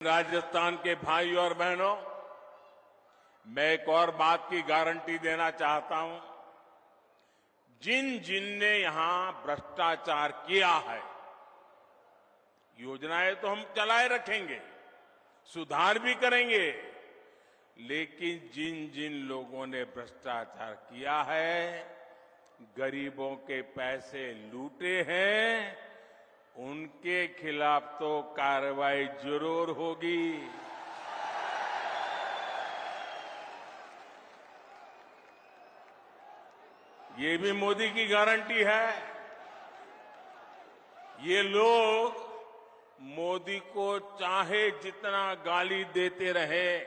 राजस्थान के भाई और बहनों, मैं एक और बात की गारंटी देना चाहता हूं। जिन जिन ने यहां भ्रष्टाचार किया है, योजनाएं तो हम चलाए रखेंगे, सुधार भी करेंगे, लेकिन जिन जिन लोगों ने भ्रष्टाचार किया है, गरीबों के पैसे लूटे हैं, उनके खिलाफ तो कार्रवाई जरूर होगी। ये भी मोदी की गारंटी है। ये लोग मोदी को चाहे जितना गाली देते रहे,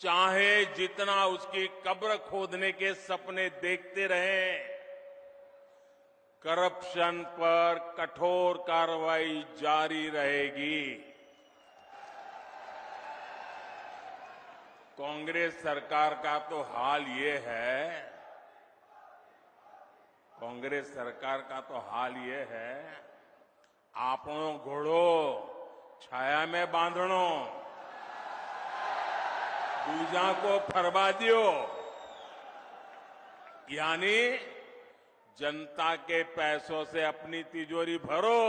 चाहे जितना उसकी कब्र खोदने के सपने देखते रहे, करप्शन पर कठोर कार्रवाई जारी रहेगी। कांग्रेस सरकार का तो हाल ये है, कांग्रेस सरकार का तो हाल ये है, आपनो घोड़ो छाया में बांधणो, दूजा को फरवा दियो। यानी जनता के पैसों से अपनी तिजोरी भरो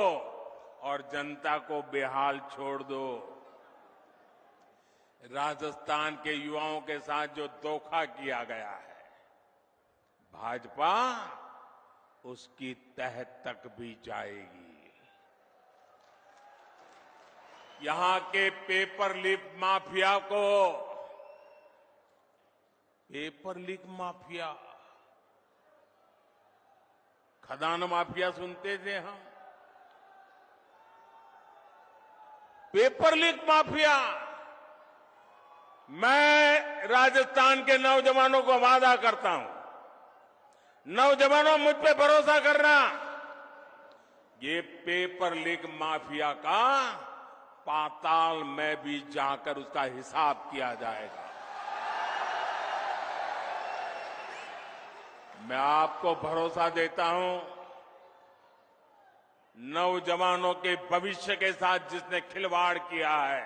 और जनता को बेहाल छोड़ दो। राजस्थान के युवाओं के साथ जो धोखा किया गया है, भाजपा उसकी तह तक भी जाएगी। यहां के पेपर लीक माफिया को, पेपर लीक माफिया, खदान माफिया सुनते थे हम, पेपर लीक माफिया। मैं राजस्थान के नौजवानों को वादा करता हूं, नौजवानों मुझ पे भरोसा करना, ये पेपर लीक माफिया का पाताल में भी जाकर उसका हिसाब किया जाएगा। मैं आपको भरोसा देता हूं, नौजवानों के भविष्य के साथ जिसने खिलवाड़ किया है,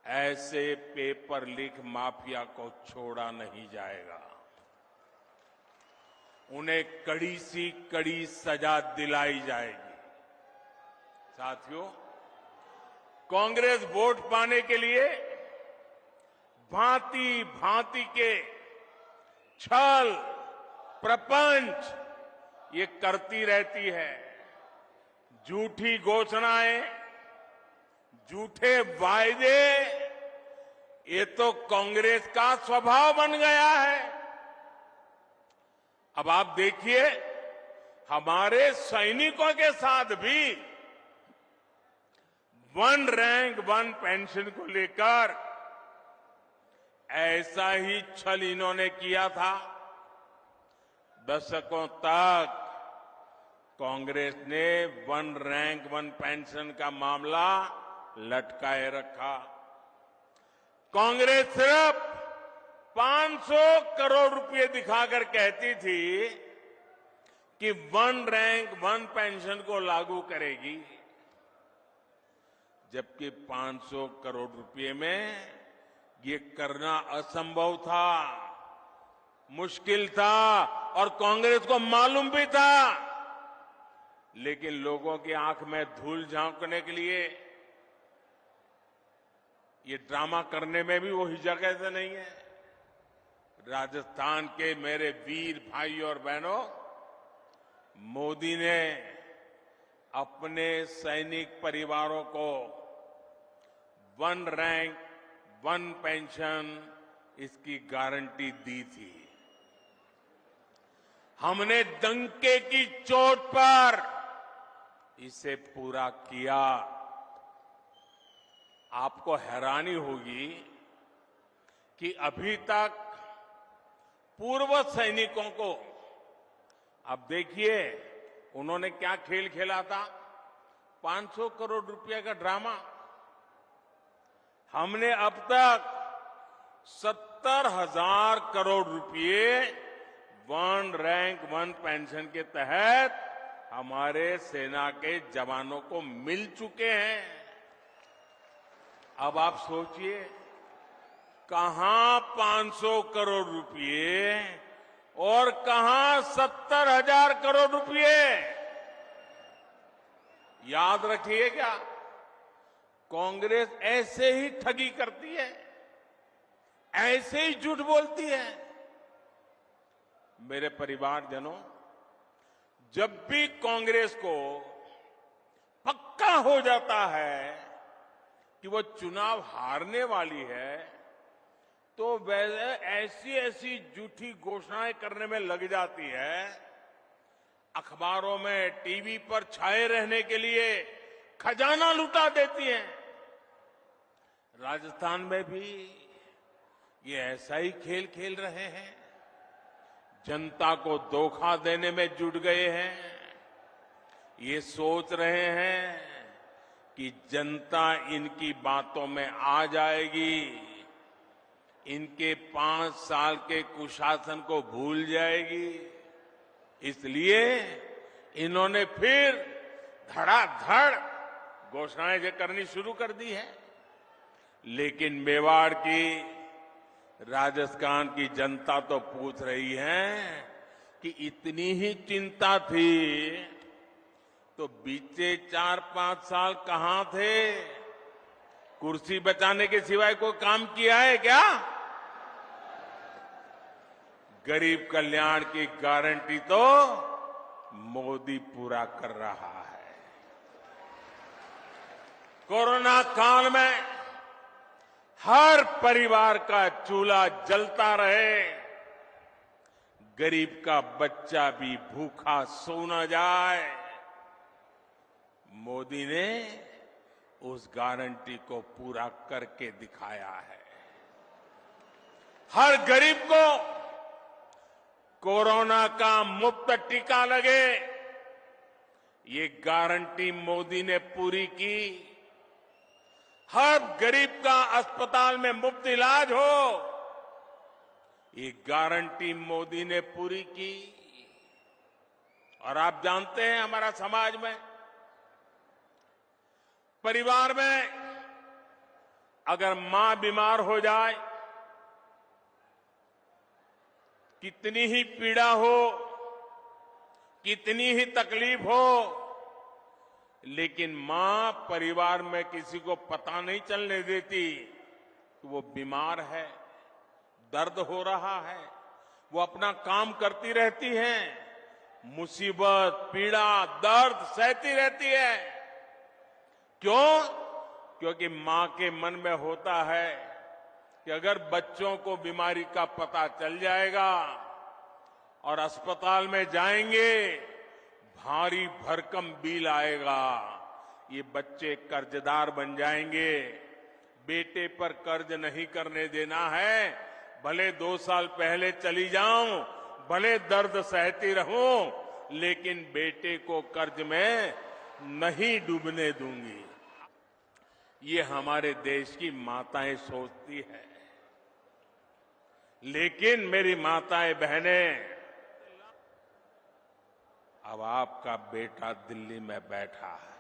ऐसे पेपर लीक माफिया को छोड़ा नहीं जाएगा। उन्हें कड़ी सी कड़ी सजा दिलाई जाएगी। साथियों, कांग्रेस वोट पाने के लिए भांति भांति के छल प्रपंच ये करती रहती है। झूठी घोषणाएं, झूठे वायदे, ये तो कांग्रेस का स्वभाव बन गया है। अब आप देखिए, हमारे सैनिकों के साथ भी वन रैंक वन पेंशन को लेकर ऐसा ही छल इन्होंने किया था। दशकों तक कांग्रेस ने वन रैंक वन पेंशन का मामला लटकाए रखा। कांग्रेस सिर्फ 500 करोड़ रुपए दिखाकर कहती थी कि वन रैंक वन पेंशन को लागू करेगी, जबकि 500 करोड़ रुपए में ये करना असंभव था, मुश्किल था और कांग्रेस को मालूम भी था। लेकिन लोगों की आंख में धूल झोंकने के लिए ये ड्रामा करने में भी वो हिचक ऐसे नहीं है। राजस्थान के मेरे वीर भाई और बहनों, मोदी ने अपने सैनिक परिवारों को वन रैंक वन पेंशन इसकी गारंटी दी थी। हमने डंके की चोट पर इसे पूरा किया। आपको हैरानी होगी कि अभी तक पूर्व सैनिकों को, अब देखिए उन्होंने क्या खेल खेला था, 500 करोड़ रुपए का ड्रामा। हमने अब तक 70,000 करोड़ रुपए वन रैंक वन पेंशन के तहत हमारे सेना के जवानों को मिल चुके हैं। अब आप सोचिए, कहां 500 करोड़ रुपए और कहां 70,000 करोड़ रुपए। याद रखिए, क्या कांग्रेस ऐसे ही ठगी करती है, ऐसे ही झूठ बोलती है। मेरे परिवारजनों, जब भी कांग्रेस को पक्का हो जाता है कि वो चुनाव हारने वाली है, तो वह ऐसी ऐसी झूठी घोषणाएं करने में लग जाती है, अखबारों में, टीवी पर छाए रहने के लिए खजाना लुटा देती है। राजस्थान में भी ये ऐसा ही खेल खेल रहे हैं, जनता को धोखा देने में जुट गए हैं। ये सोच रहे हैं कि जनता इनकी बातों में आ जाएगी, इनके 5 साल के कुशासन को भूल जाएगी। इसलिए इन्होंने फिर धड़ाधड़ घोषणाएं करनी शुरू कर दी है। लेकिन मेवाड़ की, राजस्थान की जनता तो पूछ रही है कि इतनी ही चिंता थी तो बीते 4-5 साल कहां थे? कुर्सी बचाने के सिवाय कोई काम किया है क्या? गरीब कल्याण की गारंटी तो मोदी पूरा कर रहा है। कोरोना काल में हर परिवार का चूल्हा जलता रहे, गरीब का बच्चा भी भूखा सो न जाए, मोदी ने उस गारंटी को पूरा करके दिखाया है। हर गरीब को कोरोना का मुफ्त टीका लगे, ये गारंटी मोदी ने पूरी की। हर गरीब का अस्पताल में मुफ्त इलाज हो, ये गारंटी मोदी ने पूरी की। और आप जानते हैं, हमारा समाज में, परिवार में अगर मां बीमार हो जाए, कितनी ही पीड़ा हो, कितनी ही तकलीफ हो, लेकिन मां परिवार में किसी को पता नहीं चलने देती कि वो बीमार है, दर्द हो रहा है। वो अपना काम करती रहती है, मुसीबत, पीड़ा, दर्द सहती रहती है। क्यों? क्योंकि मां के मन में होता है कि अगर बच्चों को बीमारी का पता चल जाएगा और अस्पताल में जाएंगे, भारी भरकम बिल आएगा, ये बच्चे कर्जदार बन जाएंगे। बेटे पर कर्ज नहीं करने देना है, भले 2 साल पहले चली जाऊं, भले दर्द सहती रहूं, लेकिन बेटे को कर्ज में नहीं डूबने दूंगी। ये हमारे देश की माताएं सोचती है। लेकिन मेरी माताएं, बहनें, अब आपका बेटा दिल्ली में बैठा है,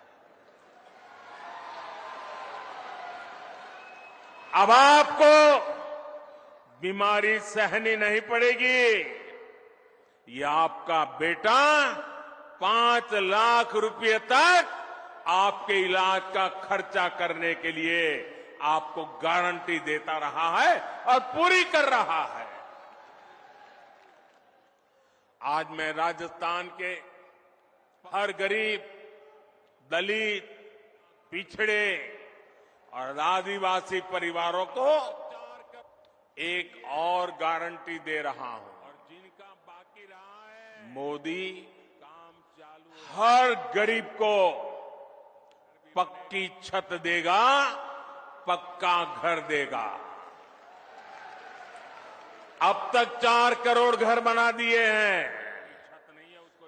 अब आपको बीमारी सहनी नहीं पड़ेगी। ये आपका बेटा 5 लाख रुपए तक आपके इलाज का खर्चा करने के लिए आपको गारंटी देता रहा है और पूरी कर रहा है। आज मैं राजस्थान के हर गरीब, दलित, पिछड़े और आदिवासी परिवारों को एक और गारंटी दे रहा हूं। और जिनका बाकी रहा है, मोदी काम चालू, हर गरीब को पक्की छत देगा, पक्का घर देगा। अब तक 4 करोड़ घर बना दिए हैं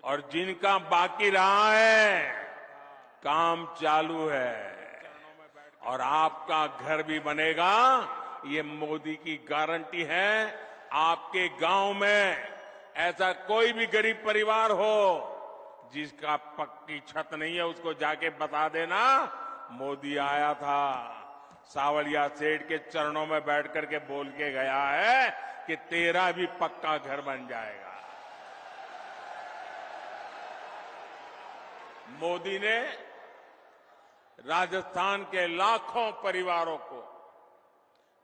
और जिनका बाकी रहा है, काम चालू है और आपका घर भी बनेगा। ये मोदी की गारंटी है। आपके गांव में ऐसा कोई भी गरीब परिवार हो जिसका पक्की छत नहीं है, उसको जाके बता देना मोदी आया था, सावलिया सेठ के चरणों में बैठ करके बोल के गया है कि तेरा भी पक्का घर बन जाएगा। मोदी ने राजस्थान के लाखों परिवारों को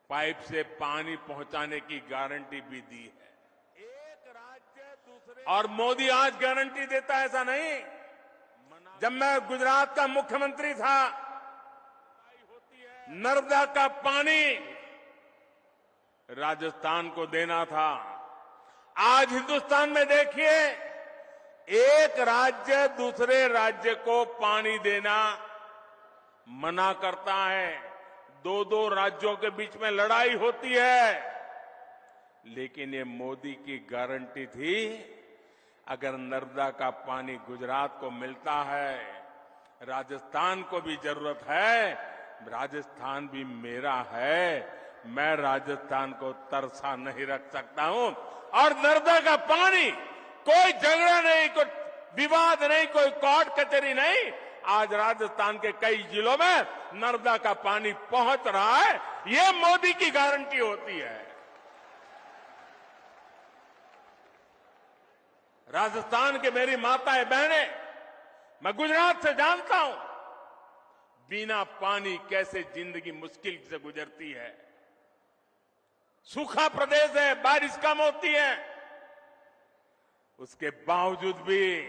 पाइप से पानी पहुंचाने की गारंटी भी दी है। एक राज्य दूसरे और मोदी आज गारंटी देता है ऐसा नहीं। जब मैं गुजरात का मुख्यमंत्री था, नर्मदा का पानी राजस्थान को देना था। आज हिंदुस्तान में देखिए, एक राज्य दूसरे राज्य को पानी देना मना करता है। दो दो राज्यों के बीच में लड़ाई होती है। लेकिन ये मोदी की गारंटी थी, अगर नर्मदा का पानी गुजरात को मिलता है, राजस्थान को भी जरूरत है, राजस्थान भी मेरा है, मैं राजस्थान को तरसा नहीं रख सकता हूं। और नर्मदा का पानी, कोई झगड़ा नहीं, कोई विवाद नहीं, कोई कोर्ट कचहरी नहीं, आज राजस्थान के कई जिलों में नर्मदा का पानी पहुंच रहा है। ये मोदी की गारंटी होती है। राजस्थान के मेरी माताएं बहनें, मैं गुजरात से जानता हूं बिना पानी कैसे जिंदगी मुश्किल से गुजरती है। सूखा प्रदेश है, बारिश कम होती है, उसके बावजूद भी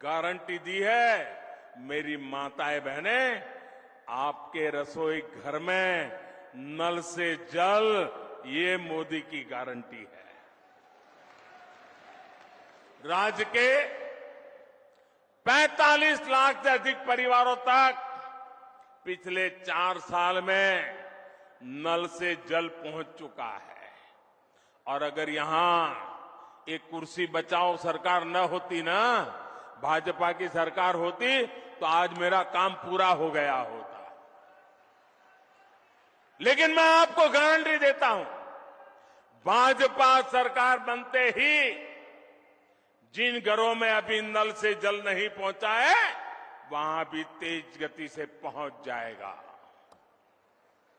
गारंटी दी है। मेरी माताएं बहनें, आपके रसोई घर में नल से जल, ये मोदी की गारंटी है। राज्य के 45 लाख से अधिक परिवारों तक पिछले 4 साल में नल से जल पहुंच चुका है। और अगर यहां एक कुर्सी बचाओ सरकार न होती ना, भाजपा की सरकार होती, तो आज मेरा काम पूरा हो गया होता। लेकिन मैं आपको गारंटी देता हूं, भाजपा सरकार बनते ही जिन घरों में अभी नल से जल नहीं पहुंचा है, वहां भी तेज गति से पहुंच जाएगा।